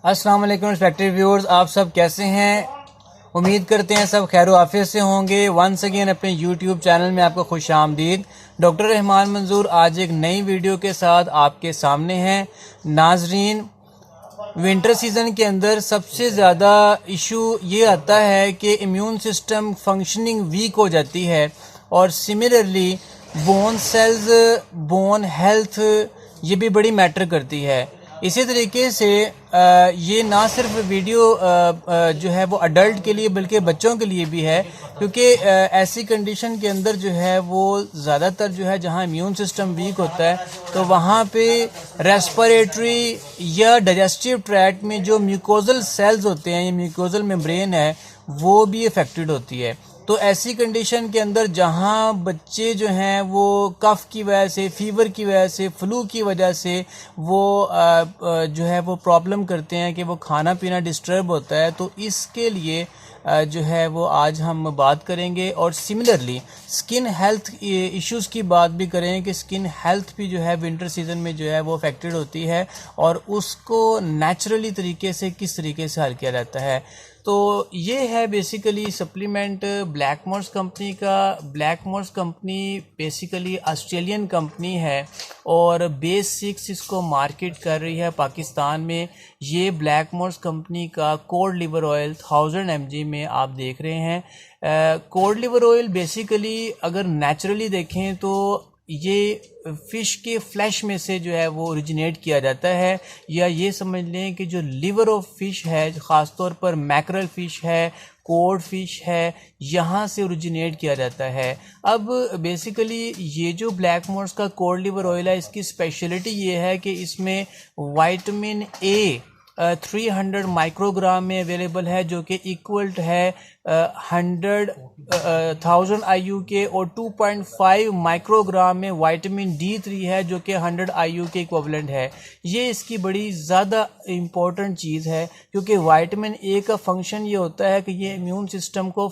अस्सलाम वालेकुम respected viewers, आप सब कैसे हैं? उम्मीद करते हैं सब खैर आफियत से होंगे। वंस अगेन अपने यूट्यूब चैनल में आपको खुश आमदीद। डॉक्टर रहमान मंजूर आज एक नई वीडियो के साथ आपके सामने हैं। नाजरीन, विंटर सीज़न के अंदर सबसे ज़्यादा इशू ये आता है कि इम्यून सिस्टम फंक्शनिंग वीक हो जाती है और similarly bone cells, bone health ये भी बड़ी मैटर करती है। इसी तरीके से ये ना सिर्फ वीडियो जो है वो अडल्ट के लिए बल्कि बच्चों के लिए भी है, क्योंकि ऐसी कंडीशन के अंदर जो है वो ज़्यादातर जो है जहाँ इम्यून सिस्टम वीक होता है तो वहाँ पे रेस्पिरेटरी या डाइजेस्टिव ट्रैक्ट में जो म्यूकोजल सेल्स होते हैं या म्यूकोजल मेम्ब्रेन है वो भी अफेक्टेड होती है। तो ऐसी कंडीशन के अंदर जहां बच्चे जो हैं वो कफ की वजह से, फीवर की वजह से, फ्लू की वजह से वो जो है वो प्रॉब्लम करते हैं कि वो खाना पीना डिस्टर्ब होता है, तो इसके लिए जो है वो आज हम बात करेंगे। और सिमिलरली स्किन हेल्थ इश्यूज़ की बात भी करें कि स्किन हेल्थ भी जो है विंटर सीजन में जो है वो अफेक्टेड होती है और उसको नेचुरली तरीके से किस तरीके से हल किया जाता है। तो ये है बेसिकली सप्लीमेंट ब्लैकमोर्स कंपनी का। ब्लैकमोर्स कंपनी बेसिकली ऑस्ट्रेलियन कंपनी है और बेस 6 इसको मार्केट कर रही है पाकिस्तान में। ये ब्लैकमोर्स कंपनी का कोड लिवर ऑयल 1000 mg में आप देख रहे हैं। कोड लिवर ऑयल बेसिकली अगर नेचुरली देखें तो ये फ़िश के फ्लैश में से जो है वो ओरिजिनेट किया जाता है, या ये समझ लें कि जो लिवर ऑफ फ़िश है, ख़ास तौर पर मैकरल फ़िश है, कोड फ़िश है, यहाँ से ओरिजिनेट किया जाता है। अब बेसिकली ये जो ब्लैकमोर्स का कोड लिवर ऑयल है, इसकी स्पेशलिटी ये है कि इसमें विटामिन ए 300 माइक्रोग्राम में अवेलेबल है, जो कि इक्वल है 1000 IU के, और 2.5 माइक्रोग्राम में विटामिन D3 है जो कि 100 IU के इक्विवेलेंट है। ये इसकी बड़ी ज़्यादा इम्पोर्टेंट चीज़ है, क्योंकि विटामिन ए का फंक्शन ये होता है कि ये इम्यून सिस्टम को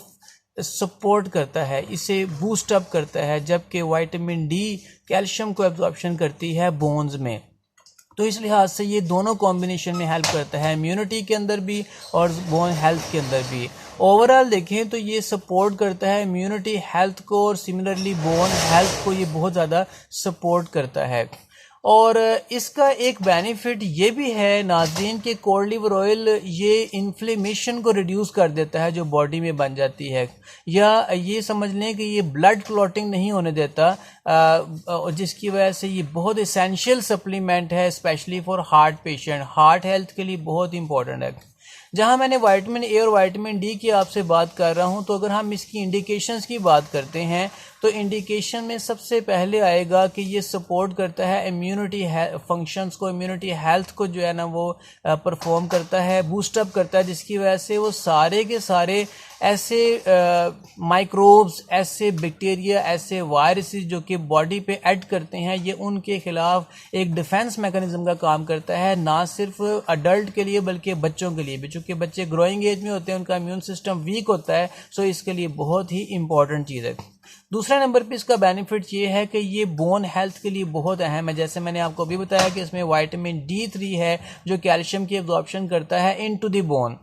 सपोर्ट करता है, इसे बूस्ट अप करता है, जबकि विटामिन D कैल्शियम को एब्जॉर्प्शन करती है बोन्स में। तो इस लिहाज से ये दोनों कॉम्बिनेशन में हेल्प करता है, इम्यूनिटी के अंदर भी और बोन हेल्थ के अंदर भी। ओवरऑल देखें तो ये सपोर्ट करता है इम्यूनिटी हेल्थ को और सिमिलरली बोन हेल्थ को ये बहुत ज़्यादा सपोर्ट करता है। और इसका एक बेनिफिट ये भी है नाज़रीन कि कोड लिवर ऑयल ये इन्फ्लेमेशन को रिड्यूस कर देता है जो बॉडी में बन जाती है, या ये समझ लें कि ये ब्लड क्लॉटिंग नहीं होने देता, जिसकी वजह से ये बहुत इसेंशियल सप्लीमेंट है, specially for heart patient. Heart health के लिए बहुत इंपॉर्टेंट है। जहां मैंने विटामिन ए और विटामिन डी की आपसे बात कर रहा हूं, तो अगर हम इसकी इंडिकेशंस की बात करते हैं तो इंडिकेशन में सबसे पहले आएगा कि ये सपोर्ट करता है इम्यूनिटी फंक्शंस को, इम्यूनिटी हेल्थ को जो है ना वो परफॉर्म करता है, बूस्ट अप करता है, जिसकी वजह से वो सारे के सारे ऐसे माइक्रोब्स, ऐसे बैक्टीरिया, ऐसे वायरसेस जो कि बॉडी पे ऐड करते हैं, ये उनके खिलाफ एक डिफेंस मैकेनिज्म का काम करता है, ना सिर्फ अडल्ट के लिए बल्कि बच्चों के लिए भी। चूँकि बच्चे ग्रोइंग एज में होते हैं, उनका इम्यून सिस्टम वीक होता है, सो इसके लिए बहुत ही इंपॉर्टेंट चीज़ है। दूसरे नंबर पे इसका बेनिफिट ये है कि ये बोन हेल्थ के लिए बहुत अहम है। जैसे मैंने आपको अभी बताया कि इसमें विटामिन D3 है जो कैल्शियम की एब्जॉर्प्शन करता है इनटू द बोन।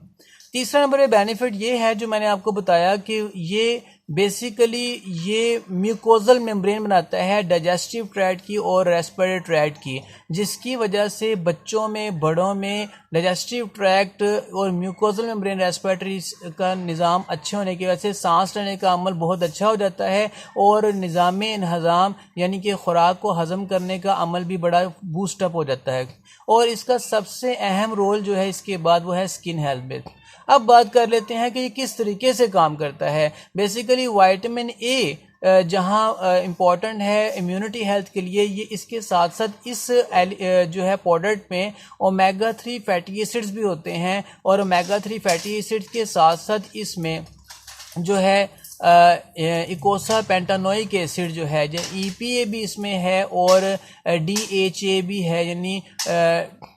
तीसरा नंबर पे बेनिफिट ये है जो मैंने आपको बताया कि ये बेसिकली ये म्यूकोजल मेम्ब्रेन बनाता है डाइजेस्टिव ट्रैक्ट की और रेस्पिरेटरी ट्रैक्ट की, जिसकी वजह से बच्चों में, बड़ों में डाइजेस्टिव ट्रैक्ट और म्यूकोजल मेम्ब्रेन रेस्पिरेटरी का निज़ाम अच्छे होने की वजह से सांस लेने का अमल बहुत अच्छा हो जाता है और निज़ाम इन्हज़ाम यानी कि खुराक को हज़म करने का अमल भी बड़ा बूस्ट अप हो जाता है। और इसका सबसे अहम रोल जो है इसके बाद वो है स्किन हेल्थ में। अब बात कर लेते हैं कि ये किस तरीके से काम करता है। बेसिकली विटामिन ए जहाँ इम्पॉर्टेंट है इम्यूनिटी हेल्थ के लिए, ये इसके साथ साथ इस जो है प्रोडक्ट में ओमेगा 3 फैटी एसिड्स भी होते हैं, और ओमेगा 3 फैटी एसिड्स के साथ साथ इसमें जो है इकोसा पेंटानोइक एसिड जो है, EPA भी इसमें है और DHA भी है, यानी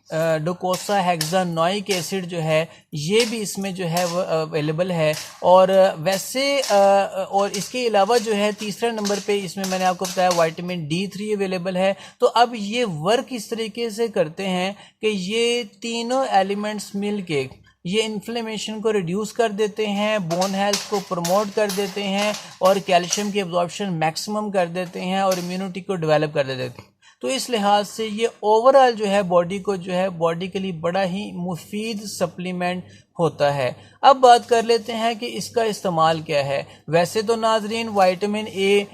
डोकोसा हेक्सानोइक एसिड जो है ये भी इसमें जो है वो अवेलेबल है। और वैसे और इसके अलावा जो है तीसरे नंबर पे इसमें मैंने आपको बताया विटामिन D3 अवेलेबल है। तो अब ये वर्क इस तरीके से करते हैं कि ये तीनों एलिमेंट्स मिल के ये इन्फ्लेमेशन को रिड्यूस कर देते हैं, बोन हेल्थ को प्रमोट कर देते हैं और कैल्शियम की एब्जॉर्प्शन मैक्सिमम कर देते हैं और इम्यूनिटी को डेवलप कर देते हैं। तो इस लिहाज से ये ओवरऑल जो है बॉडी को जो है बॉडी के लिए बड़ा ही मुफीद सप्लीमेंट होता है। अब बात कर लेते हैं कि इसका इस्तेमाल क्या है। वैसे तो नाजरीन विटामिन ए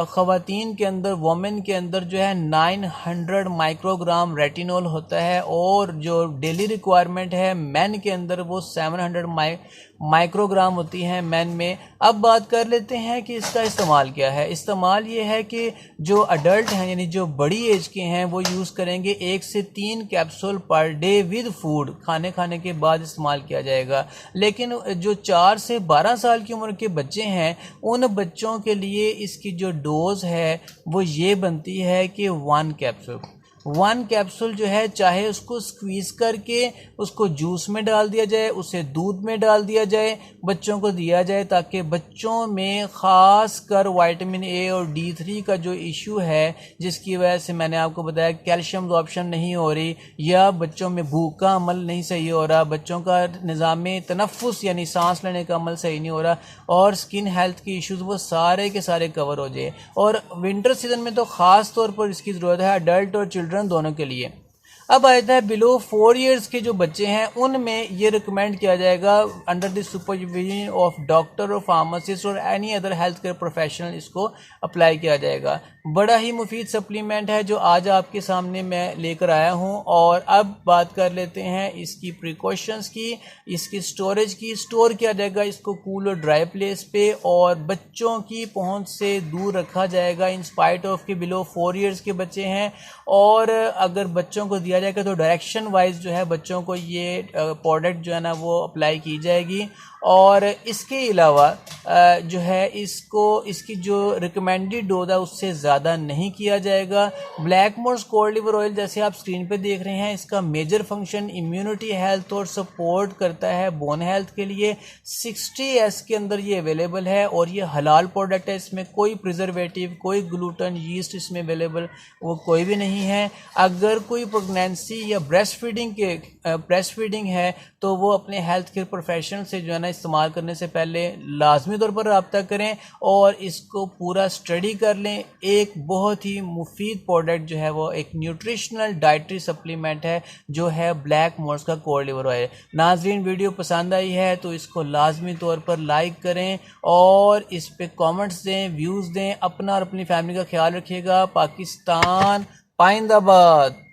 ख़वातीन के अंदर वोमेन के अंदर जो है 900 माइक्रोग्राम रेटिनॉल होता है और जो डेली रिक्वायरमेंट है मैन के अंदर वो 700 माइक्रोग्राम होती है मैन में। अब बात कर लेते हैं कि इसका इस्तेमाल क्या है। इस्तेमाल ये है कि जो अडल्ट हैं यानी जो बड़ी एज के हैं वो यूज़ करेंगे 1 से 3 capsule per day with food, खाने के बाद इस्तेमाल किया जाएगा। लेकिन जो 4 से 12 साल की उम्र के बच्चे हैं उन बच्चों के लिए इसकी जो डोज है वो ये बनती है कि 1 कैप्सूल जो है चाहे उसको स्क्वीज़ करके उसको जूस में डाल दिया जाए, उसे दूध में डाल दिया जाए, बच्चों को दिया जाए ताकि बच्चों में ख़ास कर विटामिन ए और D3 का जो इशू है जिसकी वजह से मैंने आपको बताया कैल्शियम एब्जॉर्प्शन नहीं हो रही या बच्चों में भूख का अमल नहीं सही हो रहा, बच्चों का निज़ाम तनफ़ुस यानी सांस लेने का अमल सही नहीं हो रहा और स्किन हेल्थ की इश्यूज़ वो सारे के सारे कवर हो जाए। और विंटर सीजन में तो ख़ास तौर पर इसकी ज़रूरत है अडल्ट और चिल्ड्रन दोनों के लिए। अब आता है बिलो 4 इयर्स के जो बच्चे हैं उनमें ये रिकमेंड किया जाएगा under the supervision of doctor और फार्मासिस्ट और any other health care professional इसको अप्लाई किया जाएगा। बड़ा ही मुफीद सप्लीमेंट है जो आज आपके सामने मैं लेकर आया हूं। और अब बात कर लेते हैं इसकी प्रिकॉशंस की, इसकी स्टोरेज की। स्टोर किया जाएगा इसको कूल और ड्राई प्लेस पे और बच्चों की पहुंच से दूर रखा जाएगा इन स्पाइट ऑफ के बिलो 4 इयर्स के बच्चे हैं। और अगर बच्चों को दिया जाएगा तो डायरेक्शन वाइज जो है बच्चों को ये प्रोडक्ट जो है ना वो अप्लाई की जाएगी। और इसके अलावा जो है इसकी जो रिकमेंडेड डोज है उससे ज़्यादा नहीं किया जाएगा। Black morse cod liver oil जैसे आप स्क्रीन पे देख रहे हैं इसका मेजर फंक्शन इम्यूनिटी हेल्थ और सपोर्ट करता है बोन हेल्थ के लिए। 60S के अंदर ये अवेलेबल है और ये हलाल प्रोडक्ट है, इसमें कोई प्रिजर्वेटिव, कोई ग्लूटेन, यीस्ट इसमें अवेलेबल वो कोई भी नहीं है। अगर कोई प्रेगनेंसी या ब्रेस्ट फीडिंग है तो वो अपने हेल्थ केयर प्रोफेशनल से जो है ना इस्तेमाल करने से पहले लाजमी तौर पर रब्ता करें और इसको पूरा स्टडी कर लें। एक बहुत ही मुफीद प्रोडक्ट जो है वो एक न्यूट्रिशनल डाइटरी सप्लीमेंट है जो है ब्लैक मोर्स का कोड लिवर ऑयल। नाजरीन वीडियो पसंद आई है तो इसको लाजमी तौर पर लाइक करें और इस पे कमेंट्स दें, व्यूज़ दें। अपना और अपनी फैमिली का ख्याल रखिएगा। पाकिस्तान पाइंदाबाद।